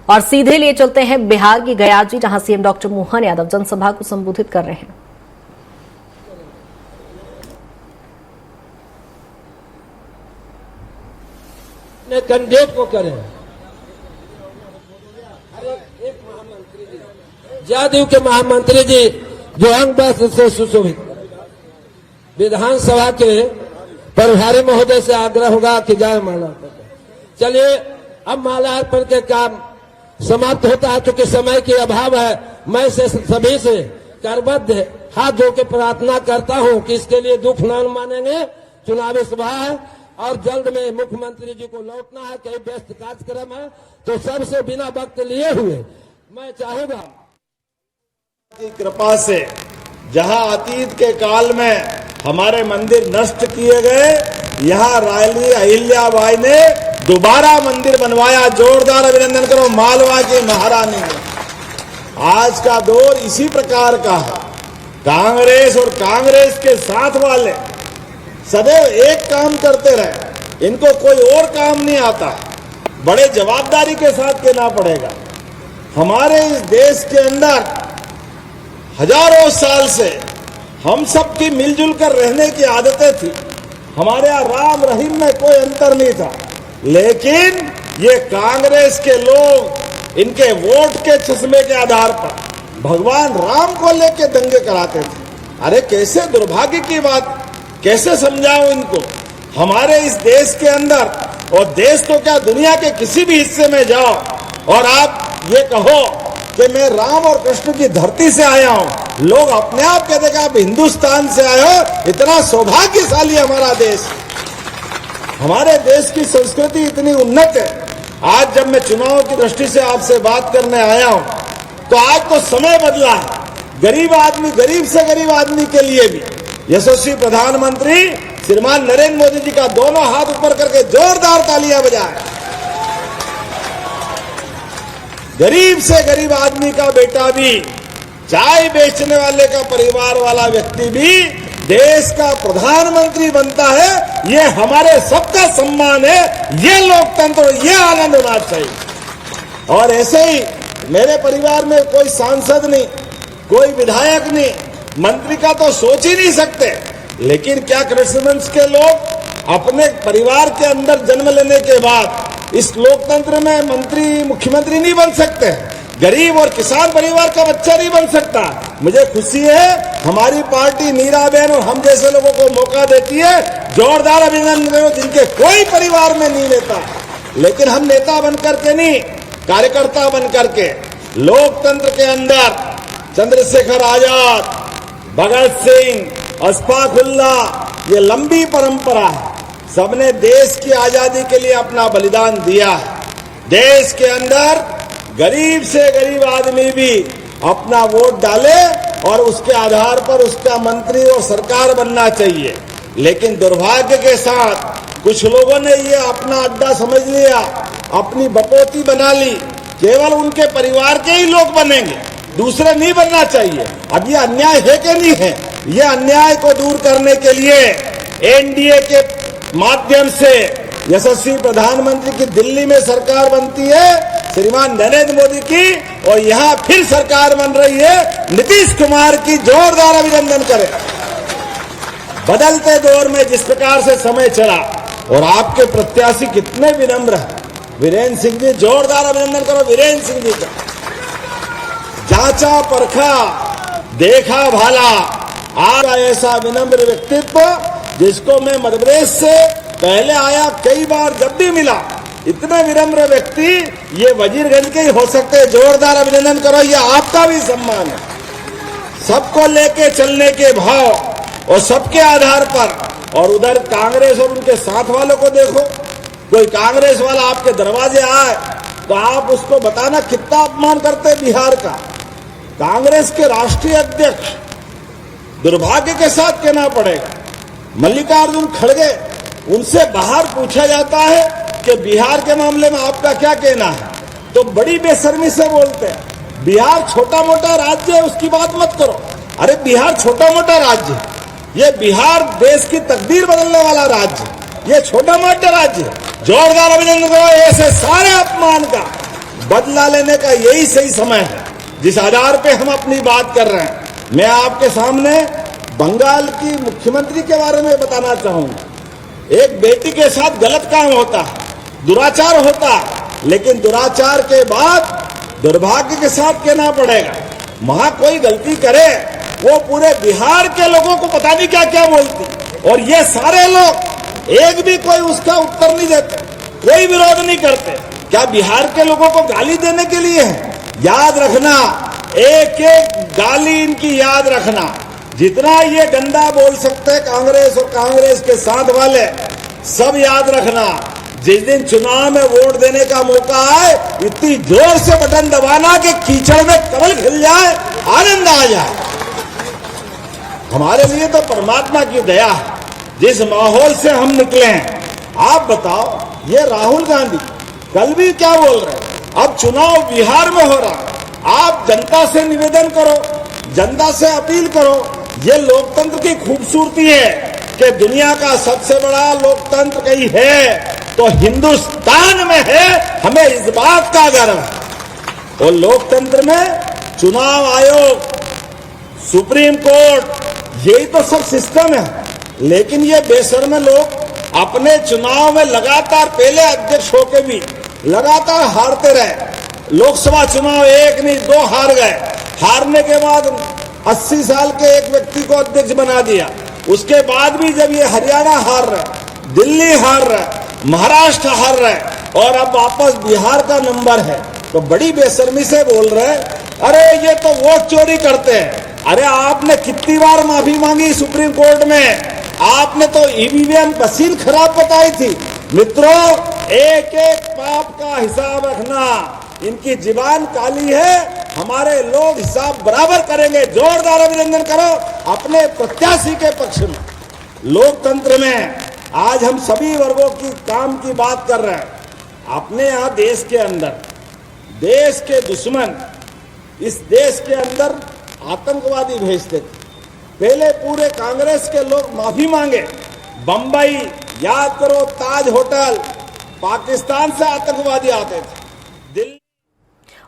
और सीधे लिए चलते हैं बिहार की गयाजी, जहां सीएम डॉक्टर मोहन यादव जनसभा को संबोधित कर रहे हैं। कैंडिडेट को करें, जदयू के महामंत्री जी जो अंग वस्त्र से सुशोभित, विधानसभा के प्रभारी महोदय से आग्रह होगा कि जाए माला। चलिए अब माला अर्पण के काम समाप्त होता है। चूंकि समय की अभाव है, मैं से सभी से करबद्ध हाथ धो के प्रार्थना करता हूं कि इसके लिए दुख न मानेंगे। चुनावी सभा है और जल्द में मुख्यमंत्री जी को लौटना है, कई व्यस्त कार्यक्रम है, तो सबसे बिना वक्त लिए हुए मैं चाहूंगा की कृपा से जहां अतीत के काल में हमारे मंदिर नष्ट किए गए, यहां रानी अहिल्याबाई ने दोबारा मंदिर बनवाया। जोरदार अभिनंदन करो मालवा की महारानी ने। आज का दौर इसी प्रकार का है। कांग्रेस और कांग्रेस के साथ वाले सदैव एक काम करते रहे, इनको कोई और काम नहीं आता। बड़े जवाबदारी के साथ कहना पड़ेगा, हमारे इस देश के अंदर हजारों साल से हम सबकी मिलजुल कर रहने की आदतें थी। हमारे यहाँ राम रहीम में कोई अंतर नहीं था, लेकिन ये कांग्रेस के लोग इनके वोट के चश्मे के आधार पर भगवान राम को लेके दंगे कराते थे। अरे कैसे दुर्भाग्य की बात, कैसे समझाऊं इनको। हमारे इस देश के अंदर, और देश तो क्या दुनिया के किसी भी हिस्से में जाओ और आप ये कहो कि मैं राम और कृष्ण की धरती से आया हूं, लोग अपने आप कहते कि आप हिंदुस्तान से आए हो। इतना सौभाग्यशाली हमारा देश, हमारे देश की संस्कृति इतनी उन्नत है। आज जब मैं चुनाव की दृष्टि से आपसे बात करने आया हूं, तो आज तो समय बदला है। गरीब आदमी, गरीब से गरीब आदमी के लिए भी यशस्वी प्रधानमंत्री श्रीमान नरेंद्र मोदी जी का दोनों हाथ ऊपर करके जोरदार तालियां बजाएं। गरीब से गरीब आदमी का बेटा भी, चाय बेचने वाले का परिवार वाला व्यक्ति भी देश का प्रधानमंत्री बनता है। ये हमारे सबका सम्मान है, ये लोकतंत्र, ये आनंद होना चाहिए। और ऐसे ही मेरे परिवार में कोई सांसद नहीं, कोई विधायक नहीं, मंत्री का तो सोच ही नहीं सकते। लेकिन क्या कृष्णवंश के लोग अपने परिवार के अंदर जन्म लेने के बाद इस लोकतंत्र में मंत्री, मुख्यमंत्री नहीं बन सकते? गरीब और किसान परिवार का बच्चा नहीं बन सकता। मुझे खुशी है हमारी पार्टी नीराबेन और हम जैसे लोगों को मौका देती है। जोरदार अभिनंदन जिनके कोई परिवार में नहीं नेता, लेकिन हम नेता बनकर के नहीं, कार्यकर्ता बनकर के लोकतंत्र के अंदर चंद्रशेखर आजाद, भगत सिंह, अशफाक उल्लाह, ये लंबी परंपरा है। सबने देश की आजादी के लिए अपना बलिदान दिया है। देश के अंदर गरीब से गरीब आदमी भी अपना वोट डाले और उसके आधार पर उसका मंत्री और सरकार बनना चाहिए। लेकिन दुर्भाग्य के साथ कुछ लोगों ने ये अपना अड्डा समझ लिया, अपनी बपोती बना ली। केवल उनके परिवार के ही लोग बनेंगे, दूसरे नहीं बनना चाहिए। अब ये अन्याय है कि नहीं है? ये अन्याय को दूर करने के लिए एनडीए के माध्यम से यशस्वी प्रधानमंत्री की दिल्ली में सरकार बनती है, श्रीमान नरेंद्र मोदी की, और यहां फिर सरकार बन रही है नीतीश कुमार की। जोरदार अभिनंदन करें। बदलते दौर में जिस प्रकार से समय चला, और आपके प्रत्याशी कितने विनम्र हैं। वीरेंद्र सिंह जी, जोरदार अभिनंदन करो वीरेंद्र सिंह जी का। जांचा परखा देखा भाला, आपका ऐसा विनम्र व्यक्तित्व जिसको मैं मध्यप्रदेश से पहले आया, कई बार जब भी मिला, इतने विनम्र व्यक्ति ये वजीरगंज के ही हो सकते हैं। जोरदार अभिनंदन करो, ये आपका भी सम्मान है। सबको लेके चलने के भाव और सबके आधार पर। और उधर कांग्रेस और उनके साथ वालों को देखो, कोई कांग्रेस वाला आपके दरवाजे आए तो आप उसको बताना कितना अपमान करते बिहार का। कांग्रेस के राष्ट्रीय अध्यक्ष, दुर्भाग्य के साथ कहना पड़ेगा, मल्लिकार्जुन खड़गे, उनसे बाहर पूछा जाता है कि बिहार के मामले में आपका क्या कहना है, तो बड़ी बेशर्मी से बोलते हैं बिहार छोटा मोटा राज्य है, उसकी बात मत करो। अरे बिहार छोटा मोटा राज्य है, ये बिहार देश की तकदीर बदलने वाला राज्य है, ये छोटा मोटा राज्य है। जोरदार अभिनंदन करो ऐसे सारे अपमान का। बदला लेने का यही सही समय है जिस आधार पे हम अपनी बात कर रहे हैं। मैं आपके सामने बंगाल की मुख्यमंत्री के बारे में बताना चाहूंगा। एक बेटी के साथ गलत काम होता है, दुराचार होता है, लेकिन दुराचार के बाद दुर्भाग्य के साथ कहना पड़ेगा, वहां कोई गलती करे वो पूरे बिहार के लोगों को पता नहीं क्या क्या बोलती, और ये सारे लोग एक भी कोई उसका उत्तर नहीं देते, कोई विरोध नहीं करते। क्या बिहार के लोगों को गाली देने के लिए है? याद रखना, एक एक गाली इनकी याद रखना। जितना ये गंदा बोल सकते हैं कांग्रेस और कांग्रेस के साथ वाले, सब याद रखना, जिस दिन चुनाव में वोट देने का मौका आए, इतनी जोर से बटन दबाना कि कीचड़ में कमल खिल जाए, आनंद आ जाए। हमारे लिए तो परमात्मा की दया है जिस माहौल से हम निकले हैं। आप बताओ, ये राहुल गांधी कल भी क्या बोल रहे हैं? अब चुनाव बिहार में हो रहा, आप जनता से निवेदन करो, जनता से अपील करो। ये लोकतंत्र की खूबसूरती है कि दुनिया का सबसे बड़ा लोकतंत्र कहीं है तो हिंदुस्तान में है। हमें इस बात का गर्व है। और लोकतंत्र में चुनाव आयोग, सुप्रीम कोर्ट, यही तो सब सिस्टम है। लेकिन ये बेशर्म लोग अपने चुनाव में लगातार, पहले अध्यक्ष होके भी लगातार हारते रहे। लोकसभा चुनाव 1 नहीं 2 हार गए। हारने के बाद 80 साल के एक व्यक्ति को अध्यक्ष बना दिया। उसके बाद भी जब ये हरियाणा हार रहे, दिल्ली हार रहे, महाराष्ट्र हार रहे, और अब वापस बिहार का नंबर है, तो बड़ी बेशर्मी से बोल रहे हैं, अरे ये तो वोट चोरी करते हैं। अरे आपने कितनी बार माफी मांगी सुप्रीम कोर्ट में? आपने तो ईवीएम मशीन खराब बताई थी। मित्रों, एक एक पाप का हिसाब रखना। इनकी जुबान काली है, हमारे लोग हिसाब बराबर करेंगे। जोरदार अभिनंदन करो अपने प्रत्याशी के पक्ष में। लोकतंत्र में आज हम सभी वर्गों की काम की बात कर रहे हैं। अपने यहाँ देश के अंदर, देश के दुश्मन इस देश के अंदर आतंकवादी भेजते थे। पहले पूरे कांग्रेस के लोग माफी मांगे। बंबई, याद करो, ताज होटल, पाकिस्तान से आतंकवादी आते थे। दिल्ली